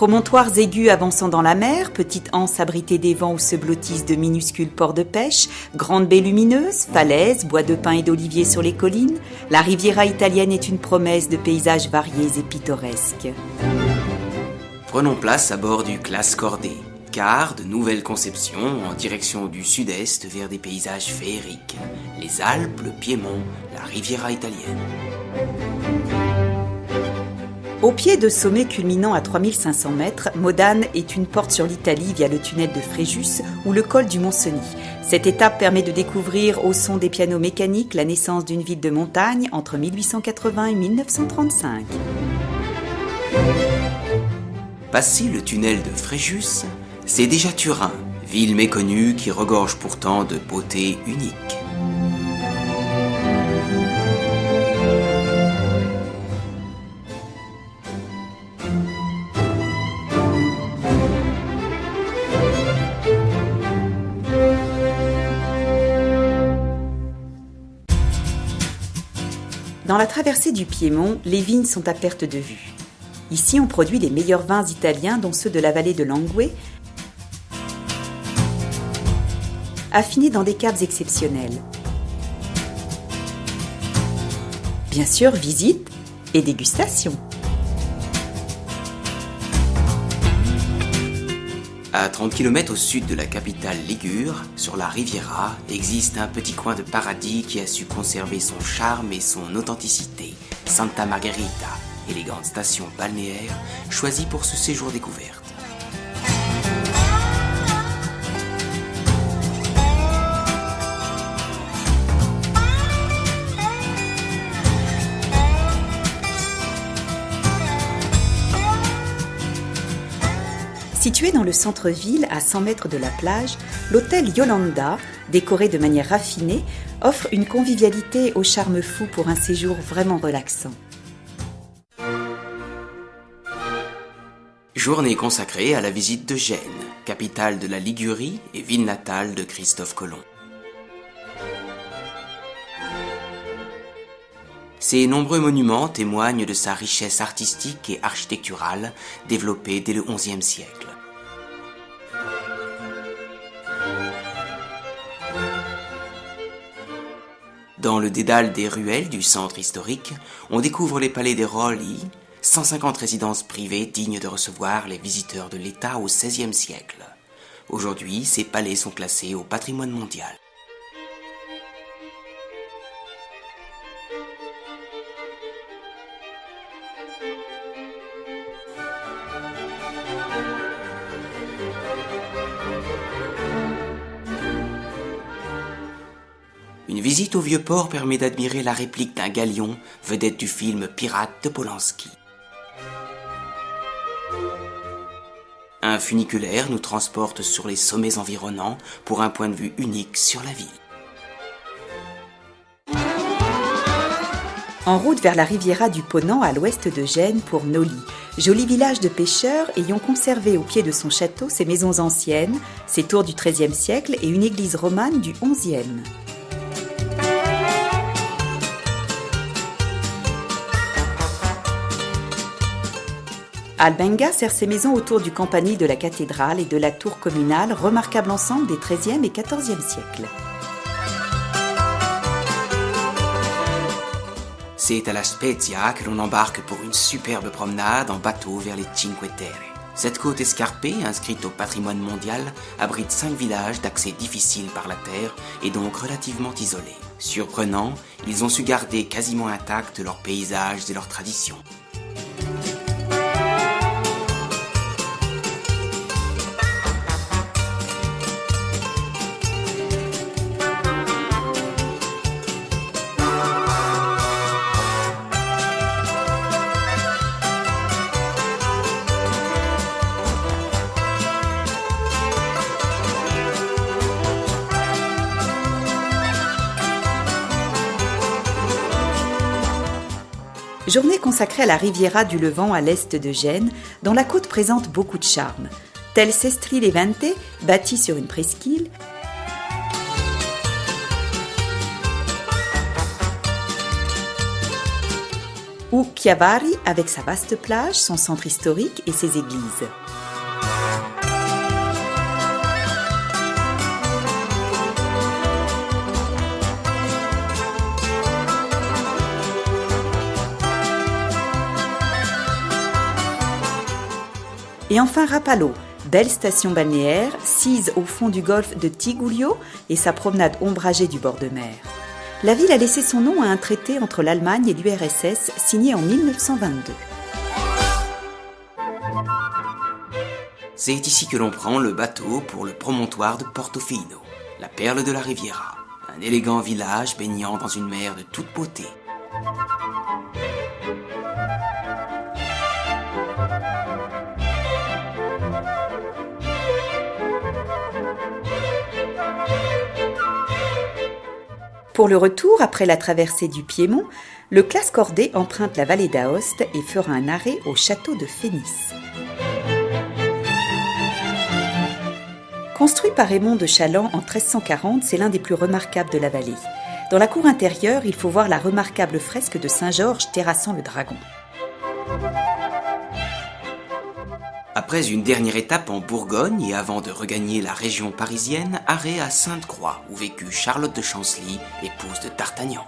Promontoires aigus avançant dans la mer, petites anses abritées des vents où se blottissent de minuscules ports de pêche, grandes baies lumineuses, falaises, bois de pins et d'oliviers sur les collines, la Riviera italienne est une promesse de paysages variés et pittoresques. Prenons place à bord du Classe Cordée, car de nouvelles conceptions en direction du sud-est vers des paysages féeriques, les Alpes, le Piémont, la Riviera italienne. Au pied de sommets culminant à 3500 mètres, Modane est une porte sur l'Italie via le tunnel de Fréjus ou le col du Mont-Cenis. Cette étape permet de découvrir au son des pianos mécaniques la naissance d'une ville de montagne entre 1880 et 1935. Passé le tunnel de Fréjus, c'est déjà Turin, ville méconnue qui regorge pourtant de beauté unique. Dans la traversée du Piémont, les vignes sont à perte de vue. Ici, on produit les meilleurs vins italiens, dont ceux de la vallée de l'Angue, affinés dans des caves exceptionnelles. Bien sûr, visite et dégustation. À 30 km au sud de la capitale ligure, sur la Riviera, existe un petit coin de paradis qui a su conserver son charme et son authenticité. Santa Margherita, élégante station balnéaire choisie pour ce séjour découverte. Situé dans le centre-ville, à 100 mètres de la plage, l'hôtel Yolanda, décoré de manière raffinée, offre une convivialité au charme fou pour un séjour vraiment relaxant. Journée consacrée à la visite de Gênes, capitale de la Ligurie et ville natale de Christophe Colomb. Ces nombreux monuments témoignent de sa richesse artistique et architecturale développée dès le XIe siècle. Dans le dédale des ruelles du centre historique, on découvre les palais des Rolli, 150 résidences privées dignes de recevoir les visiteurs de l'État au XVIe siècle. Aujourd'hui, ces palais sont classés au patrimoine mondial. Une visite au Vieux-Port permet d'admirer la réplique d'un galion, vedette du film Pirates de Polanski. Un funiculaire nous transporte sur les sommets environnants pour un point de vue unique sur la ville. En route vers la Riviera du Ponant à l'ouest de Gênes pour Noli, joli village de pêcheurs ayant conservé au pied de son château ses maisons anciennes, ses tours du XIIIe siècle et une église romane du XIe. Albenga sert ses maisons autour du campanile de la cathédrale et de la tour communale, remarquable ensemble des XIIIe et XIVe siècles. C'est à la Spezia que l'on embarque pour une superbe promenade en bateau vers les Cinque Terre. Cette côte escarpée, inscrite au patrimoine mondial, abrite 5 villages d'accès difficile par la terre et donc relativement isolés. Surprenant, ils ont su garder quasiment intacts leurs paysages et leurs traditions. Journée consacrée à la Riviera du Levant à l'est de Gênes, dont la côte présente beaucoup de charme. Tel Sestri Levante, bâti sur une presqu'île, ou Chiavari avec sa vaste plage, son centre historique et ses églises. Et enfin Rapallo, belle station balnéaire, sise au fond du golfe de Tigullio et sa promenade ombragée du bord de mer. La ville a laissé son nom à un traité entre l'Allemagne et l'URSS signé en 1922. C'est ici que l'on prend le bateau pour le promontoire de Portofino, la perle de la Riviera, un élégant village baignant dans une mer de toute beauté. Pour le retour, après la traversée du Piémont, le Classe Cordée emprunte la vallée d'Aoste et fera un arrêt au château de Fénis. Construit par Raymond de Chaland en 1340, c'est l'un des plus remarquables de la vallée. Dans la cour intérieure, il faut voir la remarquable fresque de Saint-Georges terrassant le dragon. Après une dernière étape en Bourgogne et avant de regagner la région parisienne, arrêt à Sainte-Croix où vécut Charlotte de Chancely, épouse de D'Artagnan.